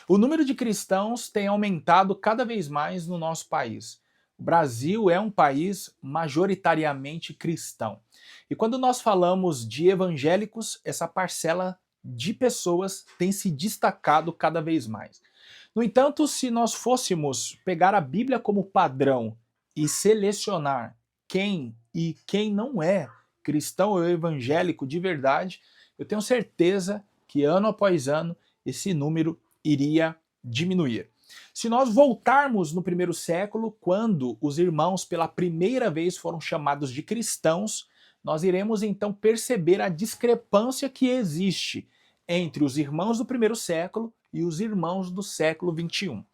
O número de cristãos tem aumentado cada vez mais no nosso país. O Brasil é um país majoritariamente cristão. E quando nós falamos de evangélicos, essa parcela de pessoas tem se destacado cada vez mais. No entanto, se nós fôssemos pegar a Bíblia como padrão e selecionar quem e quem não é cristão ou evangélico de verdade, eu tenho certeza que ano após ano esse número iria diminuir. Se nós voltarmos no primeiro século, quando os irmãos pela primeira vez foram chamados de cristãos, nós iremos então perceber a discrepância que existe entre os irmãos do primeiro século e os irmãos do século 21.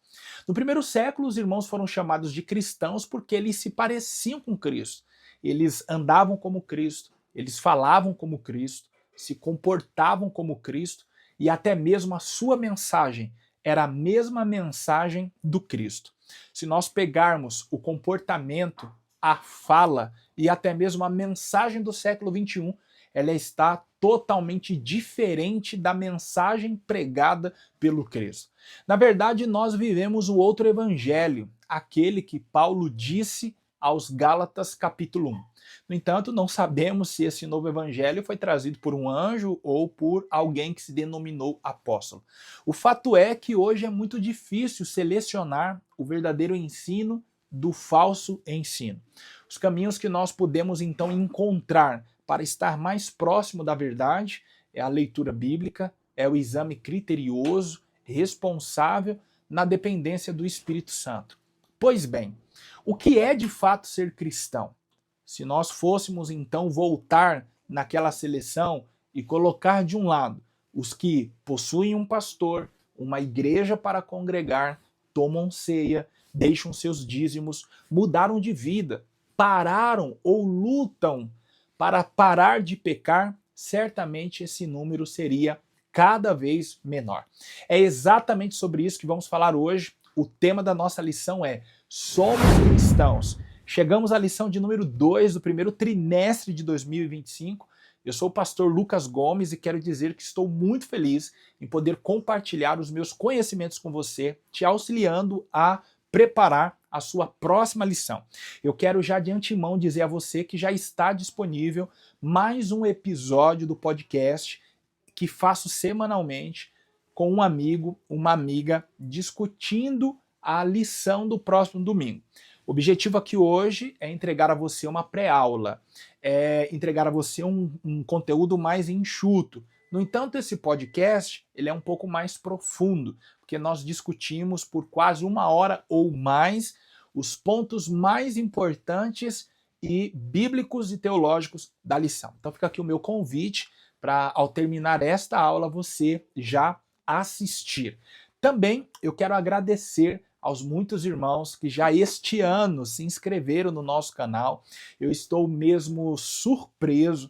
No primeiro século, os irmãos foram chamados de cristãos porque eles se pareciam com Cristo. Eles andavam como Cristo, eles falavam como Cristo, se comportavam como Cristo e até mesmo a sua mensagem era a mesma mensagem do Cristo. Se nós pegarmos o comportamento, a fala e até mesmo a mensagem do século 21, ela está totalmente diferente da mensagem pregada pelo Cristo. Na verdade, nós vivemos o outro evangelho, aquele que Paulo disse aos Gálatas capítulo 1. No entanto, não sabemos se esse novo evangelho foi trazido por um anjo ou por alguém que se denominou apóstolo. O fato é que hoje é muito difícil selecionar o verdadeiro ensino do falso ensino. Os caminhos que nós podemos então encontrar para estar mais próximo da verdade é a leitura bíblica, é o exame criterioso, responsável, na dependência do Espírito Santo. Pois bem, o que é de fato ser cristão? Se nós fôssemos então voltar naquela seleção e colocar de um lado os que possuem um pastor, uma igreja para congregar, tomam ceia, deixam seus dízimos, mudaram de vida, pararam ou lutam para parar de pecar, certamente esse número seria cada vez menor. É exatamente sobre isso que vamos falar hoje. O tema da nossa lição é Somos Cristãos. Chegamos à lição de número 2 do primeiro trimestre de 2025. Eu sou o pastor Lucas Gomes e quero dizer que estou muito feliz em poder compartilhar os meus conhecimentos com você, te auxiliando a preparar a sua próxima lição. Eu quero já de antemão dizer a você que já está disponível mais um episódio do podcast que faço semanalmente com um amigo, uma amiga, discutindo a lição do próximo domingo. O objetivo aqui hoje é entregar a você uma pré-aula, entregar a você um conteúdo mais enxuto. No entanto, esse podcast ele é um pouco mais profundo, porque nós discutimos por quase 1 hora ou mais os pontos mais importantes e bíblicos e teológicos da lição. Então fica aqui o meu convite para, ao terminar esta aula, você já assistir. Também eu quero agradecer aos muitos irmãos que já este ano se inscreveram no nosso canal. Eu estou mesmo surpreso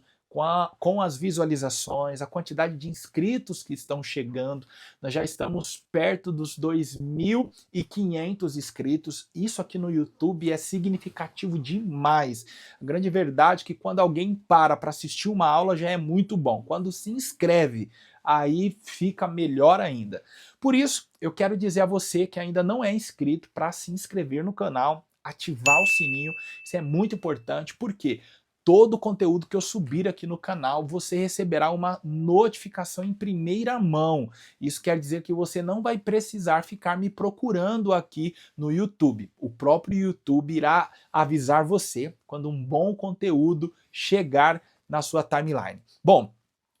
com as visualizações, a quantidade de inscritos que estão chegando. Nós já estamos perto dos 2.500 inscritos. Isso aqui no YouTube é significativo demais. A grande verdade é que quando alguém para assistir uma aula já é muito bom. Quando se inscreve, aí fica melhor ainda. Por isso, eu quero dizer a você que ainda não é inscrito para se inscrever no canal, ativar o sininho. Isso é muito importante, porque todo o conteúdo que eu subir aqui no canal, você receberá uma notificação em primeira mão. Isso quer dizer que você não vai precisar ficar me procurando aqui no YouTube. O próprio YouTube irá avisar você quando um bom conteúdo chegar na sua timeline. Bom,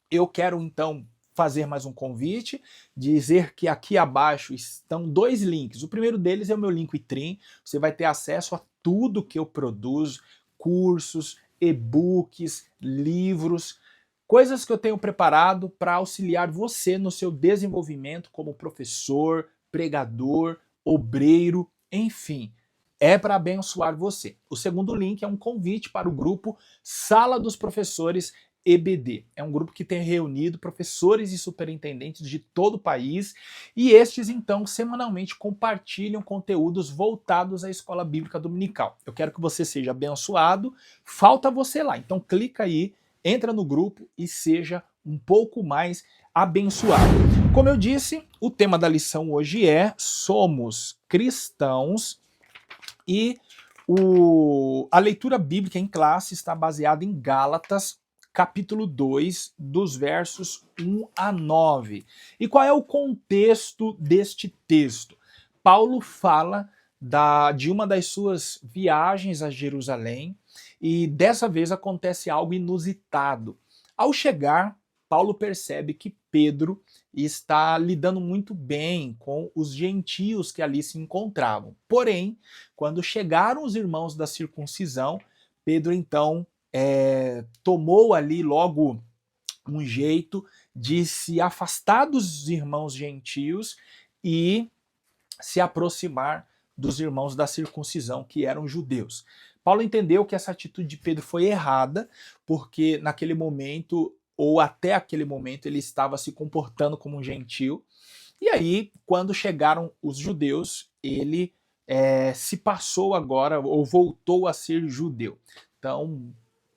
eu quero então fazer mais um convite, dizer que aqui abaixo estão 2 links. O primeiro deles é o meu Linktree. Você vai ter acesso a tudo que eu produzo, cursos, e-books, livros, coisas que eu tenho preparado para auxiliar você no seu desenvolvimento como professor, pregador, obreiro, enfim. É para abençoar você. O segundo link é um convite para o grupo Sala dos Professores EBD. É um grupo que tem reunido professores e superintendentes de todo o país e estes, então, semanalmente compartilham conteúdos voltados à escola bíblica dominical. Eu quero que você seja abençoado, falta você lá. Então, clica aí, entra no grupo e seja um pouco mais abençoado. Como eu disse, o tema da lição hoje é Somos Cristãos e a leitura bíblica em classe está baseada em Gálatas, capítulo 2, dos versos 1 a 9. E qual é o contexto deste texto? Paulo fala de uma das suas viagens a Jerusalém e dessa vez acontece algo inusitado. Ao chegar, Paulo percebe que Pedro está lidando muito bem com os gentios que ali se encontravam. Porém, quando chegaram os irmãos da circuncisão, Pedro então tomou ali logo um jeito de se afastar dos irmãos gentios e se aproximar dos irmãos da circuncisão, que eram judeus. Paulo entendeu que essa atitude de Pedro foi errada, porque naquele momento, ou até aquele momento, ele estava se comportando como um gentil. E aí, quando chegaram os judeus, ele se passou agora, ou voltou a ser judeu. Então,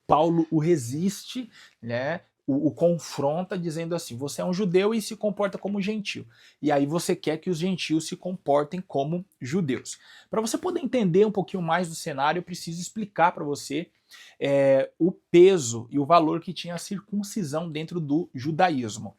Paulo o resiste, né? O confronta dizendo assim: você é um judeu e se comporta como gentil. E aí você quer que os gentios se comportem como judeus. Para você poder entender um pouquinho mais do cenário, eu preciso explicar para você o peso e o valor que tinha a circuncisão dentro do judaísmo.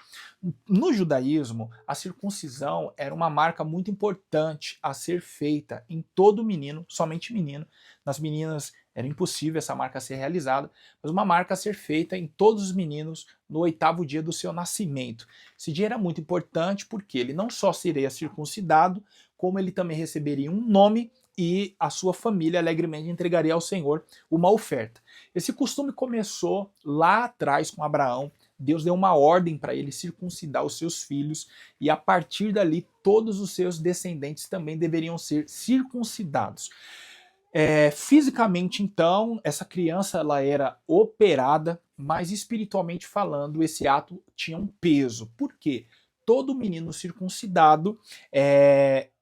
No judaísmo, a circuncisão era uma marca muito importante a ser feita em todo menino, somente menino. Nas meninas era impossível essa marca ser realizada, mas uma marca a ser feita em todos os meninos no 8º dia do seu nascimento. Esse dia era muito importante porque ele não só seria circuncidado, como ele também receberia um nome e a sua família alegremente entregaria ao Senhor uma oferta. Esse costume começou lá atrás com Abraão. Deus deu uma ordem para ele circuncidar os seus filhos e a partir dali todos os seus descendentes também deveriam ser circuncidados. Fisicamente, então, essa criança ela era operada, mas espiritualmente falando, esse ato tinha um peso. Por quê? Todo menino circuncidado,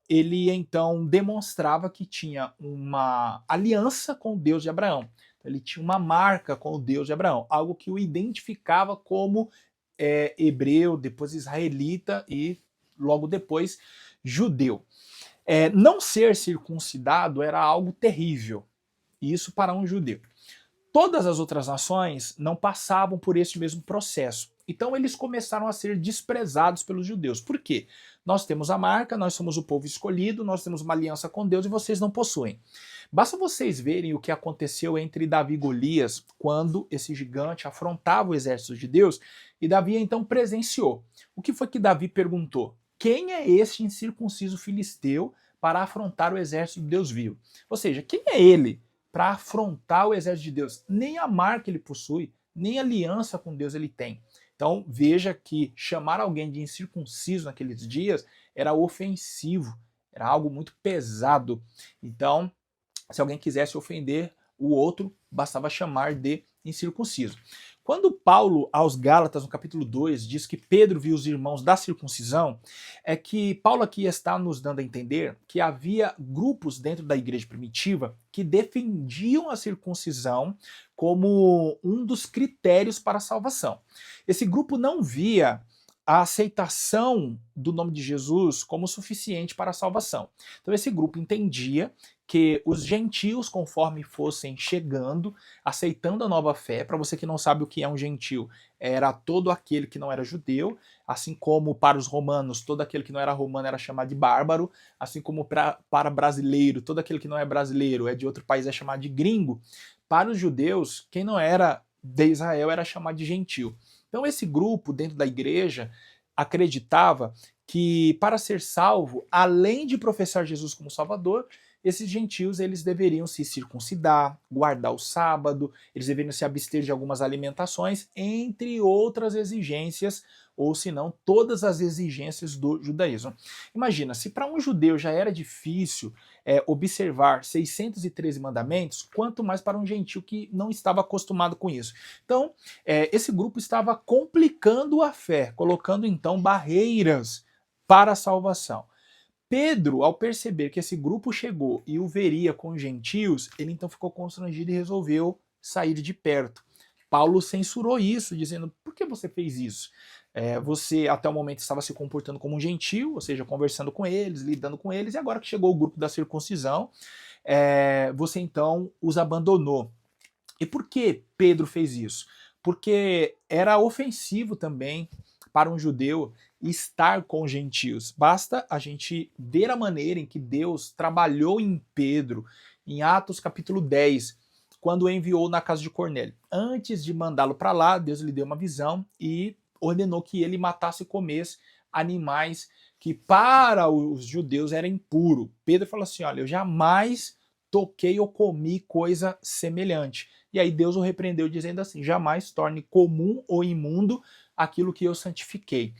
ele então demonstrava que tinha uma aliança com o Deus de Abraão. Ele tinha uma marca com o Deus de Abraão, algo que o identificava como hebreu, depois israelita e logo depois judeu. Não ser circuncidado era algo terrível, isso para um judeu. Todas as outras nações não passavam por esse mesmo processo. Então eles começaram a ser desprezados pelos judeus. Por quê? Nós temos a marca, nós somos o povo escolhido, nós temos uma aliança com Deus e vocês não possuem. Basta vocês verem o que aconteceu entre Davi e Golias quando esse gigante afrontava o exército de Deus e Davi então presenciou. O que foi que Davi perguntou? Quem é este incircunciso filisteu para afrontar o exército de Deus vivo? Ou seja, quem é ele para afrontar o exército de Deus? Nem a marca ele possui, nem aliança com Deus ele tem. Então veja que chamar alguém de incircunciso naqueles dias era ofensivo, era algo muito pesado. Então, se alguém quisesse ofender o outro, bastava chamar de incircunciso. Quando Paulo, aos Gálatas, no capítulo 2, diz que Pedro viu os irmãos da circuncisão, é que Paulo aqui está nos dando a entender que havia grupos dentro da igreja primitiva que defendiam a circuncisão como um dos critérios para a salvação. Esse grupo não via a aceitação do nome de Jesus como suficiente para a salvação. Então esse grupo entendia que os gentios, conforme fossem chegando, aceitando a nova fé, para você que não sabe o que é um gentio, era todo aquele que não era judeu, assim como para os romanos, todo aquele que não era romano era chamado de bárbaro, assim como para brasileiro, todo aquele que não é brasileiro, é de outro país, é chamado de gringo. Para os judeus, quem não era de Israel era chamado de gentio. Então esse grupo dentro da igreja acreditava que para ser salvo, além de professar Jesus como Salvador, esses gentios eles deveriam se circuncidar, guardar o sábado, eles deveriam se abster de algumas alimentações, entre outras exigências, ou se não, todas as exigências do judaísmo. Imagina, se para um judeu já era difícil observar 613 mandamentos, quanto mais para um gentio que não estava acostumado com isso. Então, esse grupo estava complicando a fé, colocando então barreiras para a salvação. Pedro, ao perceber que esse grupo chegou e o veria com os gentios, ele então ficou constrangido e resolveu sair de perto. Paulo censurou isso, dizendo: por que você fez isso? Você até o momento estava se comportando como um gentil, ou seja, conversando com eles, lidando com eles, e agora que chegou o grupo da circuncisão, você então os abandonou. E por que Pedro fez isso? Porque era ofensivo também para um judeu estar com gentios. Basta a gente ver a maneira em que Deus trabalhou em Pedro, em Atos capítulo 10, quando o enviou na casa de Cornélio. Antes de mandá-lo para lá, Deus lhe deu uma visão e ordenou que ele matasse e comesse animais que para os judeus era impuro. Pedro falou assim: olha, eu jamais toquei ou comi coisa semelhante. E aí Deus o repreendeu dizendo assim: jamais torne comum ou imundo aquilo que eu santifiquei.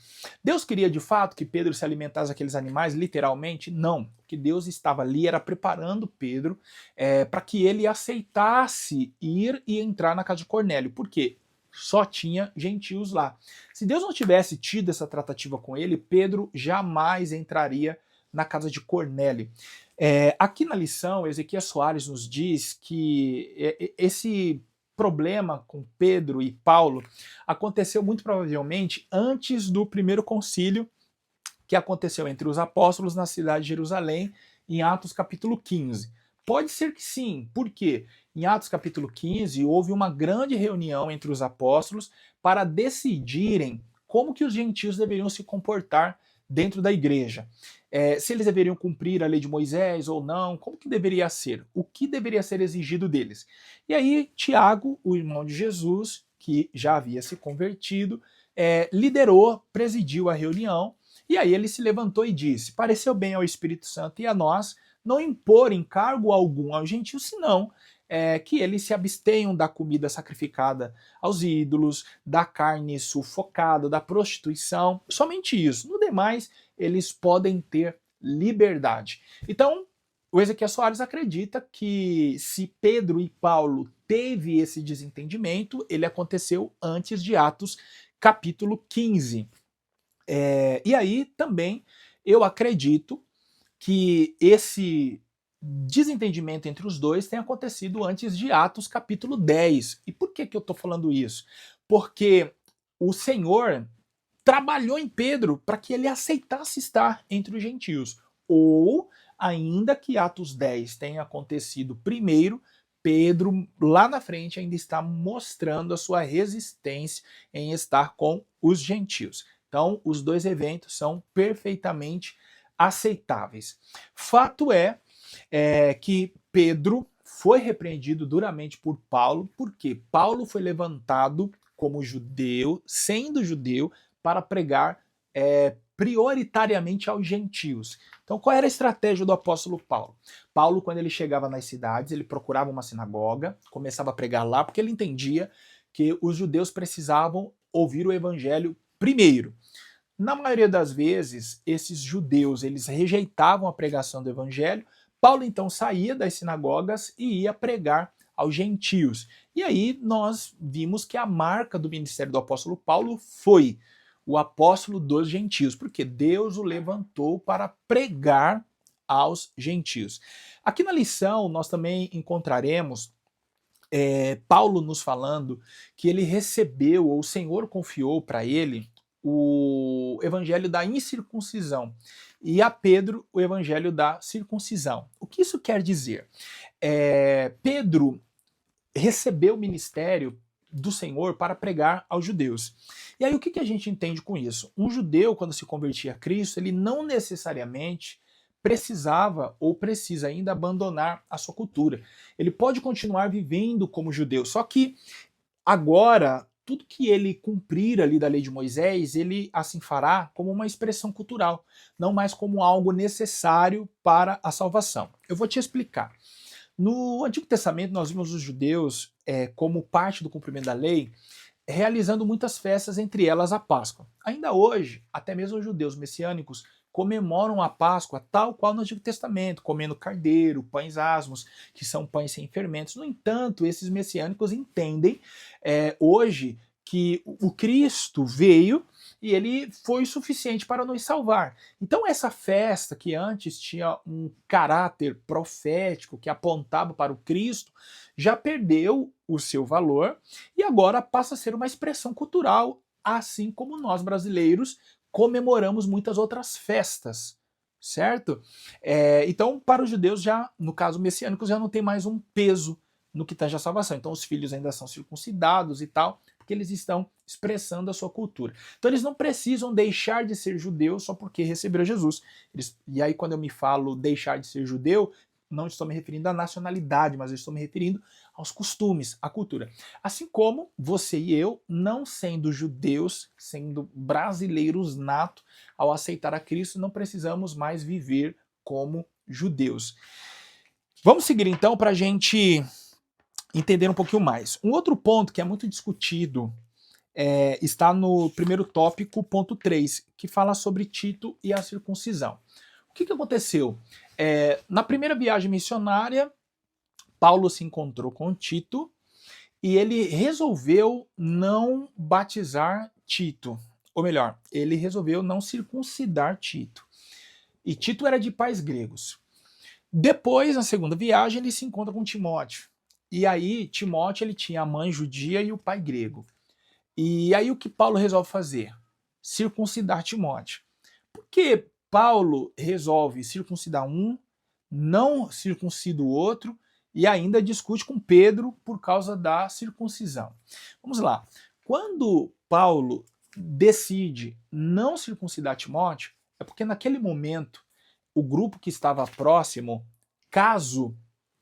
Deus queria de fato que Pedro se alimentasse daqueles animais, literalmente? Não. O que Deus estava ali era preparando Pedro para que ele aceitasse ir e entrar na casa de Cornélio. Por quê? Só tinha gentios lá. Se Deus não tivesse tido essa tratativa com ele, Pedro jamais entraria na casa de Cornélio. Aqui na lição, Ezequias Soares nos diz que esse problema com Pedro e Paulo aconteceu muito provavelmente antes do primeiro concílio que aconteceu entre os apóstolos na cidade de Jerusalém, em Atos capítulo 15. Pode ser que sim, por quê? Em Atos capítulo 15 houve uma grande reunião entre os apóstolos para decidirem como que os gentios deveriam se comportar dentro da igreja. Se eles deveriam cumprir a lei de Moisés ou não, como que deveria ser? O que deveria ser exigido deles? E aí Tiago, o irmão de Jesus, que já havia se convertido, liderou, presidiu a reunião, e aí ele se levantou e disse: pareceu bem ao Espírito Santo e a nós não impor encargo algum aos gentios, senão que eles se abstenham da comida sacrificada aos ídolos, da carne sufocada, da prostituição, somente isso. No demais, eles podem ter liberdade. Então, o Ezequias Soares acredita que se Pedro e Paulo teve esse desentendimento, ele aconteceu antes de Atos capítulo 15. E aí também eu acredito que esse desentendimento entre os dois tem acontecido antes de Atos capítulo 10. E por que eu estou falando isso? Porque o Senhor trabalhou em Pedro para que ele aceitasse estar entre os gentios. Ou, ainda que Atos 10 tenha acontecido primeiro, Pedro, lá na frente, ainda está mostrando a sua resistência em estar com os gentios. Então, os dois eventos são perfeitamente aceitáveis. Fato é que Pedro foi repreendido duramente por Paulo, porque Paulo foi levantado como judeu, sendo judeu, para pregar prioritariamente aos gentios. Então, qual era a estratégia do apóstolo Paulo? Paulo, quando ele chegava nas cidades, ele procurava uma sinagoga, começava a pregar lá, porque ele entendia que os judeus precisavam ouvir o evangelho primeiro. Na maioria das vezes, esses judeus, eles rejeitavam a pregação do evangelho. Paulo então saía das sinagogas e ia pregar aos gentios. E aí nós vimos que a marca do ministério do apóstolo Paulo foi o apóstolo dos gentios, porque Deus o levantou para pregar aos gentios. Aqui na lição nós também encontraremos Paulo nos falando que ele recebeu, ou o Senhor confiou para ele, o evangelho da incircuncisão e a Pedro o evangelho da circuncisão. O que isso quer dizer? Pedro recebeu o ministério do Senhor para pregar aos judeus. E aí o que a gente entende com isso? Um judeu, quando se convertia a Cristo, ele não necessariamente precisava ou precisa ainda abandonar a sua cultura. Ele pode continuar vivendo como judeu, só que agora tudo que ele cumprir ali da lei de Moisés, ele assim fará como uma expressão cultural, não mais como algo necessário para a salvação. Eu vou te explicar. No Antigo Testamento, nós vimos os judeus, como parte do cumprimento da lei, realizando muitas festas, entre elas a Páscoa. Ainda hoje, até mesmo os judeus messiânicos comemoram a Páscoa tal qual no Antigo Testamento, comendo carneiro, pães asmos, que são pães sem fermentos. No entanto, esses messiânicos entendem hoje que o Cristo veio e ele foi suficiente para nos salvar. Então essa festa que antes tinha um caráter profético que apontava para o Cristo, já perdeu o seu valor e agora passa a ser uma expressão cultural, assim como nós brasileiros comemoramos muitas outras festas, certo? Então, para os judeus, já no caso messiânico, já não tem mais um peso no que tange a salvação. Então, os filhos ainda são circuncidados e tal, porque eles estão expressando a sua cultura. Então, eles não precisam deixar de ser judeus só porque receberam Jesus. E aí, quando eu me falo deixar de ser judeu, não estou me referindo à nacionalidade, mas eu estou me referindo aos costumes, à cultura. Assim como você e eu, não sendo judeus, sendo brasileiros nato, ao aceitar a Cristo, não precisamos mais viver como judeus. Vamos seguir então para a gente entender um pouquinho mais. Um outro ponto que é muito discutido está no primeiro tópico, ponto 3, que fala sobre Tito e a circuncisão. O que aconteceu? Na primeira viagem missionária, Paulo se encontrou com Tito e ele resolveu não batizar Tito. Ou melhor, ele resolveu não circuncidar Tito. E Tito era de pais gregos. Depois, na segunda viagem, ele se encontra com Timóteo. E aí, Timóteo ele tinha a mãe judia e o pai grego. E aí, o que Paulo resolve fazer? Circuncidar Timóteo. Por que Paulo resolve circuncidar um, não circuncida o outro, e ainda discute com Pedro por causa da circuncisão? Vamos lá. Quando Paulo decide não circuncidar Timóteo, é porque naquele momento o grupo que estava próximo, caso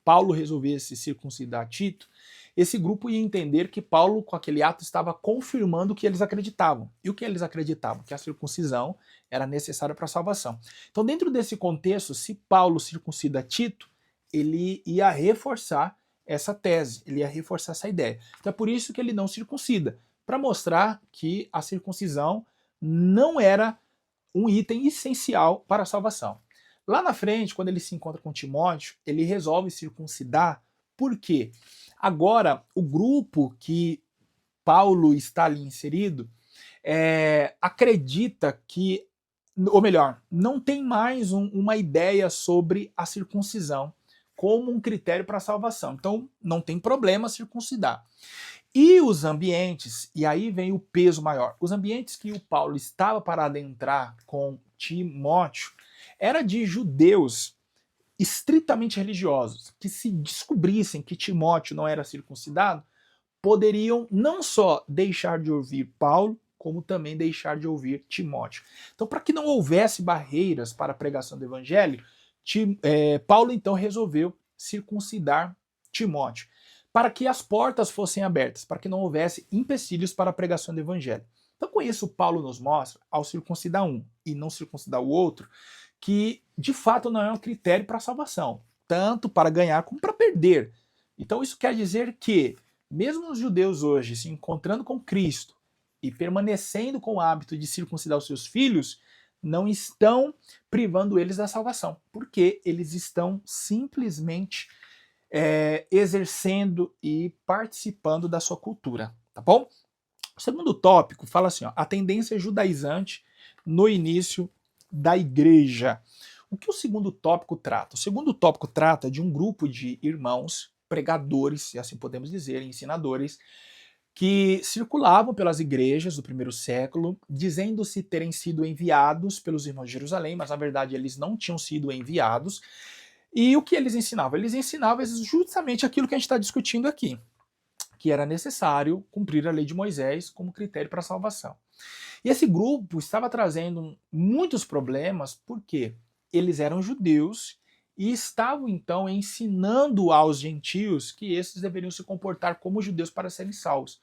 Paulo resolvesse circuncidar Tito, esse grupo ia entender que Paulo, com aquele ato, estava confirmando o que eles acreditavam. E o que eles acreditavam? Que a circuncisão era necessária para a salvação. Então, dentro desse contexto, se Paulo circuncida Tito, ele ia reforçar essa tese, ele ia reforçar essa ideia. Então é por isso que ele não circuncida, para mostrar que a circuncisão não era um item essencial para a salvação. Lá na frente, quando ele se encontra com Timóteo, ele resolve circuncidar. Por quê? Agora, o grupo que Paulo está ali inserido acredita que, ou melhor, não tem mais uma ideia sobre a circuncisão como um critério para a salvação. Então, não tem problema circuncidar. E os ambientes, e aí vem o peso maior, os ambientes que o Paulo estava para adentrar com Timóteo era de judeus estritamente religiosos, que se descobrissem que Timóteo não era circuncidado, poderiam não só deixar de ouvir Paulo, como também deixar de ouvir Timóteo. Então, para que não houvesse barreiras para a pregação do evangelho, Paulo então resolveu circuncidar Timóteo, para que as portas fossem abertas, para que não houvesse empecilhos para a pregação do evangelho. Então, com isso, Paulo nos mostra, ao circuncidar um e não circuncidar o outro, que de fato não é um critério para a salvação, tanto para ganhar como para perder. Então, isso quer dizer que, mesmo os judeus hoje se encontrando com Cristo e permanecendo com o hábito de circuncidar os seus filhos, não estão privando eles da salvação, porque eles estão simplesmente exercendo e participando da sua cultura, tá bom? O segundo tópico fala assim, ó, a tendência judaizante no início da igreja. O que o segundo tópico trata? O segundo tópico trata de um grupo de irmãos, pregadores, se assim podemos dizer, ensinadores, que circulavam pelas igrejas do primeiro século, dizendo-se terem sido enviados pelos irmãos de Jerusalém, mas na verdade eles não tinham sido enviados. E o que eles ensinavam? Eles ensinavam justamente aquilo que a gente está discutindo aqui, que era necessário cumprir a lei de Moisés como critério para a salvação. E esse grupo estava trazendo muitos problemas porque eles eram judeus e estavam então ensinando aos gentios que esses deveriam se comportar como judeus para serem salvos.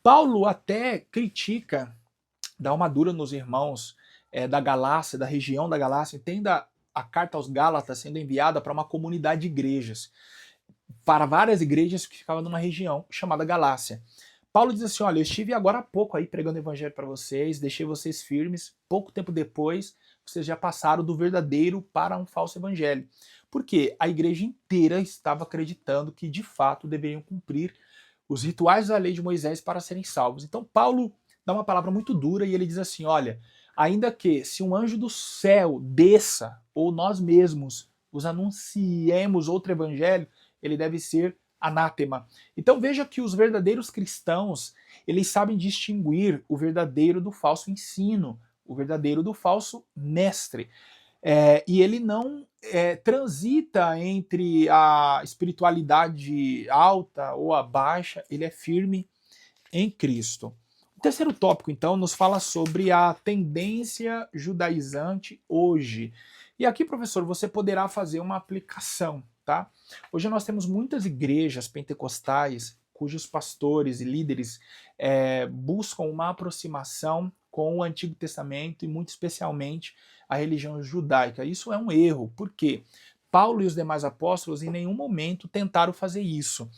Paulo até critica, dá uma dura nos irmãos da Galácia, da região da Galácia, entenda a carta aos Gálatas sendo enviada para uma comunidade de igrejas, para várias igrejas que ficavam numa região chamada Galácia. Paulo diz assim, olha, eu estive agora há pouco aí pregando o evangelho para vocês, deixei vocês firmes, pouco tempo depois, vocês já passaram do verdadeiro para um falso evangelho. Porque a igreja inteira estava acreditando que de fato deveriam cumprir os rituais da lei de Moisés para serem salvos. Então Paulo dá uma palavra muito dura e ele diz assim, olha, ainda que se um anjo do céu desça, ou nós mesmos os anunciemos outro evangelho, ele deve ser anátema. Então veja que os verdadeiros cristãos, eles sabem distinguir o verdadeiro do falso ensino, o verdadeiro do falso mestre. E ele não transita entre a espiritualidade alta ou a baixa, ele é firme em Cristo. O terceiro tópico, então, nos fala sobre a tendência judaizante hoje. E aqui, professor, você poderá fazer uma aplicação, tá? Hoje nós temos muitas igrejas pentecostais cujos pastores e líderes buscam uma aproximação com o Antigo Testamento e muito especialmente a religião judaica. Isso é um erro, porque Paulo e os demais apóstolos em nenhum momento tentaram fazer isso.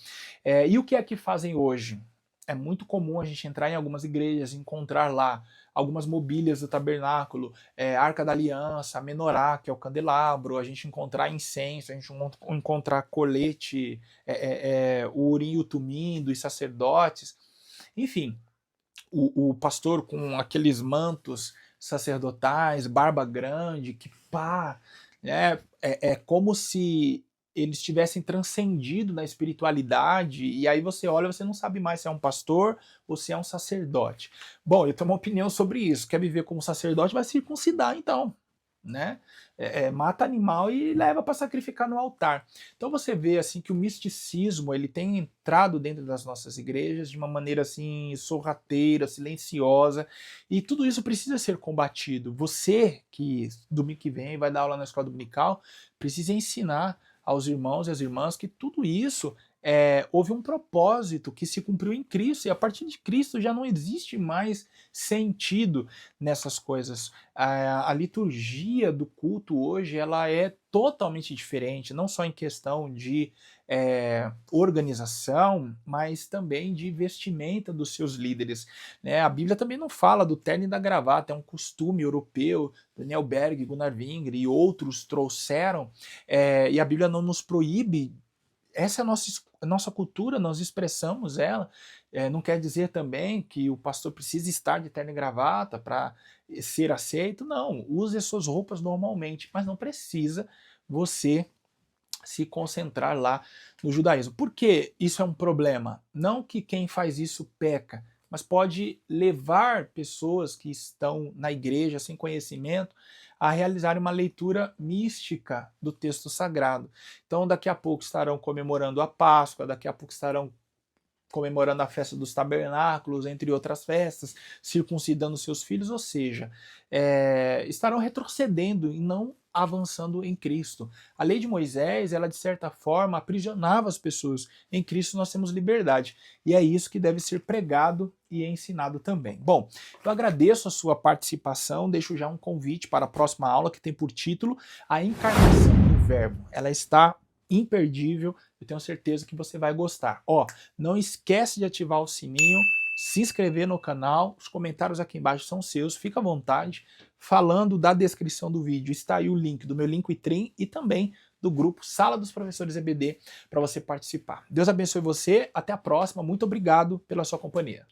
E o que é que fazem hoje? É muito comum a gente entrar em algumas igrejas e encontrar lá algumas mobílias do tabernáculo, Arca da Aliança, a menorá, que é o candelabro, a gente encontrar incenso, a gente encontrar colete, o urim e o tumim dos sacerdotes, enfim, o pastor com aqueles mantos sacerdotais, barba grande, que pá, é como se eles tivessem transcendido na espiritualidade, e aí você olha e você não sabe mais se é um pastor ou se é um sacerdote. Bom, eu tenho uma opinião sobre isso. Quer viver como sacerdote, vai circuncidar então, né? Mata animal e leva para sacrificar no altar. Então você vê assim que o misticismo ele tem entrado dentro das nossas igrejas de uma maneira assim sorrateira, silenciosa, e tudo isso precisa ser combatido. Você que domingo que vem vai dar aula na escola dominical precisa ensinar aos irmãos e às irmãs que tudo isso houve um propósito que se cumpriu em Cristo, e a partir de Cristo já não existe mais sentido nessas coisas. A liturgia do culto hoje ela é totalmente diferente, não só em questão de organização, mas também de vestimenta dos seus líderes, né? A Bíblia também não fala do terno e da gravata, é um costume europeu. Daniel Berg, Gunnar Wingre e outros trouxeram, e a Bíblia não nos proíbe. Essa é a nossa cultura, nós expressamos ela. Não quer dizer também que o pastor precisa estar de terno e gravata para ser aceito. Não, use as suas roupas normalmente, mas não precisa você se concentrar lá no judaísmo. Por que isso é um problema? Não que quem faz isso peca, mas pode levar pessoas que estão na igreja sem conhecimento a realizarem uma leitura mística do texto sagrado. Então, daqui a pouco estarão comemorando a Páscoa, daqui a pouco estarão comemorando a festa dos tabernáculos, entre outras festas, circuncidando seus filhos, ou seja, estarão retrocedendo e não avançando em Cristo. A lei de Moisés, ela de certa forma aprisionava as pessoas. Em Cristo nós temos liberdade. E é isso que deve ser pregado e ensinado também. Bom, eu agradeço a sua participação, deixo já um convite para a próxima aula que tem por título A Encarnação do Verbo. Ela está imperdível, eu tenho certeza que você vai gostar. Não esquece de ativar o sininho, se inscrever no canal, os comentários aqui embaixo são seus, fica à vontade. Falando da descrição do vídeo, está aí o link do meu Linktree e também do grupo Sala dos Professores EBD para você participar. Deus abençoe você, até a próxima, muito obrigado pela sua companhia.